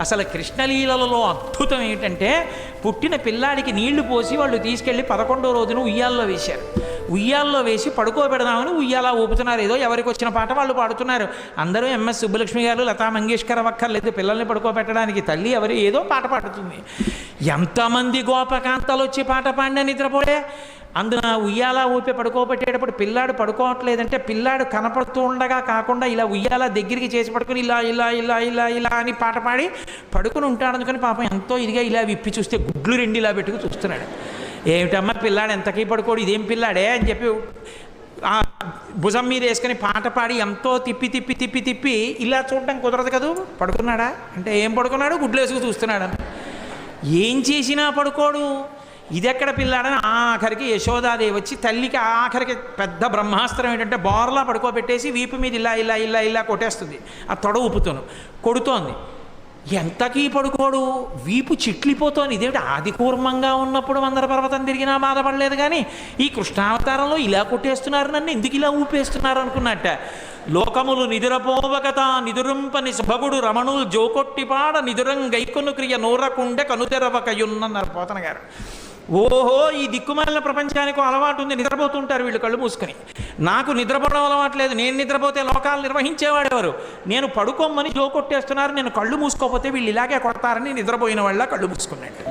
అసలు కృష్ణలీలలో అద్భుతం ఏంటంటే పుట్టిన పిల్లాడికి నీళ్లు పోసి వాళ్ళు తీసుకెళ్ళి 11వ రోజున ఉయ్యాల్లో వేశారు. ఉయ్యాల్లో వేసి పడుకోబెడదామని ఉయ్యాలా ఊపుతున్నారు. ఏదో ఎవరికి వచ్చిన పాట వాళ్ళు పాడుతున్నారు. అందరూ ఎంఎస్ సుబ్బలక్ష్మి గారు, లతా మంగేష్కర్ అక్కర్లేదు పిల్లల్ని పడుకోబెట్టడానికి. తల్లి ఎవరు ఏదో పాట పాడుతుంది. ఎంతమంది గోపకాంతలు వచ్చి పాట పాడిన నిద్రపోయే. అందున ఉయ్యాల ఊపి పడుకోబెట్టేటప్పుడు పిల్లాడు పడుకోవట్లేదంటే పిల్లాడు కనపడుతూ ఉండగా కాకుండా ఇలా ఉయ్యాల దగ్గరికి చేసి పడుకుని ఇలా ఇలా ఇలా ఇలా ఇలా అని పాట పాడి పడుకుని ఉంటాడు. అందుకని పాపం ఎంతో ఇదిగా ఇలా విప్పి చూస్తే గుడ్లు 2 ఇలా పెట్టుకు చూస్తున్నాడు. ఏమిటమ్మా పిల్లాడు ఎంతకీ పడుకోడు, ఇదేం పిల్లాడే అని చెప్పి ఆ భుజం మీద వేసుకొని పాట పాడి ఎంతో తిప్పి తిప్పి తిప్పి తిప్పి ఇలా చూడడం కుదరదు కదా. పడుకున్నాడా అంటే ఏం పడుకున్నాడు, గుడ్లు వేసుకు చూస్తున్నాడు. ఏం చేసినా పడుకోడు. ఇదెక్కడ పిల్లాడని ఆఖరికి యశోదాదేవి వచ్చి తల్లికి ఆఖరికి పెద్ద బ్రహ్మాస్త్రం ఏంటంటే బోర్లా పడుకోబెట్టేసి వీపు మీద ఇలా ఇలా ఇలా ఇలా కొట్టేస్తుంది. ఆ తొడ ఊపుతోను కొడుతోంది. ఎంతకీ పడుకోడు, వీపు చిట్లిపోతోంది. ఇదేమిటి ఆది కూర్మంగా ఉన్నప్పుడు మందర పర్వతం తిరిగినా బాధపడలేదు, కానీ ఈ కృష్ణావతారంలో ఇలా కొట్టేస్తున్నారు నన్ను, ఎందుకు ఇలా ఊపేస్తున్నారు అనుకున్నట్ట. లోకములు నిదురపోవగత నిదురుంపని సుభగుడు రమణులు జోకొట్టిపాడ నిదురం గైకొను క్రియ నూరకుండె కనుతెరవకయున్నన్నారు పోతన గారు. ఓహో, ఈ దిక్కుమాలిన ప్రపంచానికి అలవాటు ఉంది, నిద్రపోతుంటారు వీళ్ళు కళ్ళు మూసుకొని. నాకు నిద్రపోవడం అలవాటు లేదు. నేను నిద్రపోతే లోకాలు నిర్వహించేవాడెవరు? నేను పడుకోమని జోకొట్టేస్తున్నారు, నేను కళ్ళు మూసుకోపోతే వీళ్ళు ఇలాగే కొడతారని నిద్రపోయిన వాళ్ళ కళ్ళు మూసుకున్నట్టు.